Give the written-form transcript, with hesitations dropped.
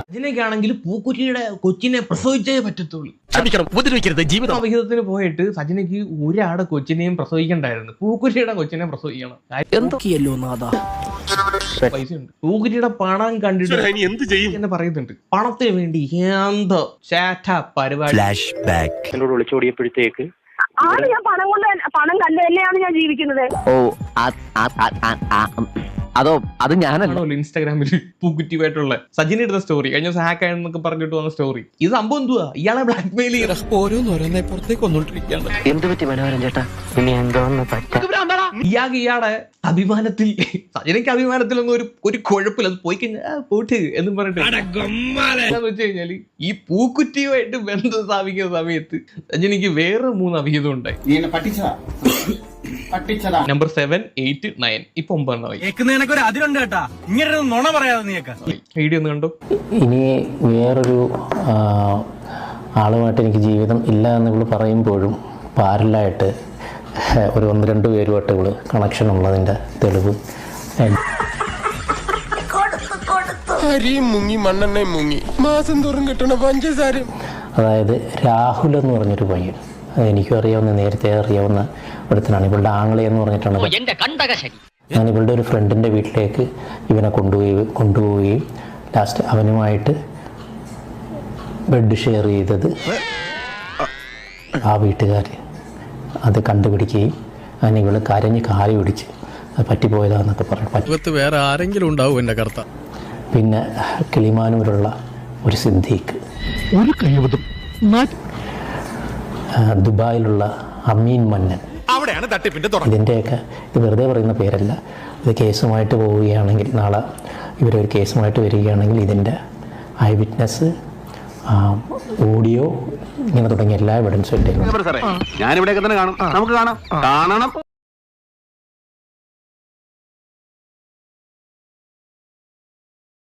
സജിനയ്ക്കാണെങ്കിൽ പൂക്കുറ്റിയുടെ കൊച്ചിനെ പ്രസവിച്ചേ പറ്റത്തുള്ളൂ. വിഹിതത്തിന് പോയിട്ട് സജിനയ്ക്ക് ഒരാടെ കൊച്ചിനെയും പ്രസവിക്കണ്ടായിരുന്നു, പൂക്കുറ്റിയുടെ കൊച്ചിനെ പ്രസവിക്കണം. പൈസ ഉണ്ട്. പൂക്കുറ്റിയുടെ പണം കണ്ടിട്ട് എന്ന് പറയുന്നുണ്ട്. പണത്തിന് വേണ്ടി എന്തോ ചേറ്റ പരിപാടി. എന്നോട് വിളിച്ചോടിയപ്പോഴത്തേക്ക് ഞാൻ പണം കണ്ടു തന്നെയാണ് ഞാൻ ജീവിക്കുന്നത്. അതോ അത് ഞാനല്ലോ ഇൻസ്റ്റാഗ്രാമിൽ പൂക്കുറ്റിയായിട്ടുള്ള സജിന ഇടുന്ന സ്റ്റോറി കഴിഞ്ഞ ദിവസം ഹാക്ക് ആയെന്നൊക്കെ പറഞ്ഞിട്ട് വന്ന സ്റ്റോറി. ഇത് സംഭവം എന്തുവാ? ഇയാളെ ബ്ലാക്ക് മെയിൽ ഓരോന്നോരോന്നെ പുറത്തേക്ക് വന്നോണ്ടിരിക്കുകയാണ്. എന്ത് പറ്റി മനോഹരൻ ചേട്ടാ? ഇനി എന്തോന്ന് ഇയാളുടെ അഭിമാനത്തിൽ, സജിനയ്ക്ക് അഭിമാനത്തിലൊന്നും ഒരു കുഴപ്പമില്ല, അത് പോയി കഴിഞ്ഞാൽ പോട്ട് എന്നും പറഞ്ഞിട്ട് വെച്ച് കഴിഞ്ഞാല് ഈ പൂക്കുറ്റിയുമായിട്ട് ബന്ധം സ്ഥാപിക്കുന്ന സമയത്ത് സജിനയ്ക്ക് വേറെ 3 അഭിഹിതം ഉണ്ടായി. നമ്പർ 7, 8, 9 ഇപ്പൊ 9 വീഡിയോ ഒന്ന് കണ്ടോ? ഇനി വേറൊരു ആളുമായിട്ട് എനിക്ക് ജീവിതം ഇല്ല എന്ന് ഇവള് പറയുമ്പോഴും പാരലായിട്ട് ഒരു 1-2 പേരുമായിട്ട് ഇവള് കണക്ഷൻ ഉള്ളതിൻ്റെ തെളിവ് മുങ്ങി മണ്ണെണ്ണയും മുങ്ങി മാസം തോറും കിട്ടണ പഞ്ചസാര. അതായത് രാഹുൽ എന്ന് പറഞ്ഞൊരു പയ്യൻ, എനിക്കും അറിയാവുന്ന, നേരത്തെ അറിയാവുന്ന ഒരുത്തനാണ്. ഇവളുടെ ആങ്ങളെ എന്ന് പറഞ്ഞിട്ടാണ്. ഞാൻ ഇവളുടെ ഒരു ഫ്രണ്ടിൻ്റെ വീട്ടിലേക്ക് ഇവനെ കൊണ്ടുപോവുകയും ലാസ്റ്റ് അവനുമായിട്ട് ബെഡ് ഷെയർ ചെയ്തത് ആ വീട്ടുകാർ അത് കണ്ടുപിടിക്കുകയും അങ്ങനെ ഇവള് കരഞ്ഞ് കാലി പിടിച്ച് അത് പറ്റിപ്പോയതാന്നൊക്കെ പറഞ്ഞു. വേറെ ആരെങ്കിലും ഉണ്ടാവും എന്റെ കർത്ത. പിന്നെ കിളിമാനൂരുള്ള ഒരു സിദ്ദീഖ്, ഒരു കഴിവതും ദുബായിലുള്ള അമീൻ മന്നൻ, ഇതിൻ്റെയൊക്കെ ഇത് വെറുതെ പറയുന്ന പേരല്ല. ഇത് കേസുമായിട്ട് പോവുകയാണെങ്കിൽ, നാളെ ഇവരൊരു കേസുമായിട്ട് വരികയാണെങ്കിൽ ഇതിൻ്റെ ഐ വിറ്റ്നസ്, ഓഡിയോ, ഇങ്ങനെ തുടങ്ങിയ എല്ലാ എവിഡൻസും ഉണ്ട്. ഞാനിവിടെയൊക്കെ തന്നെ കാണും. നമുക്ക് കാണാം.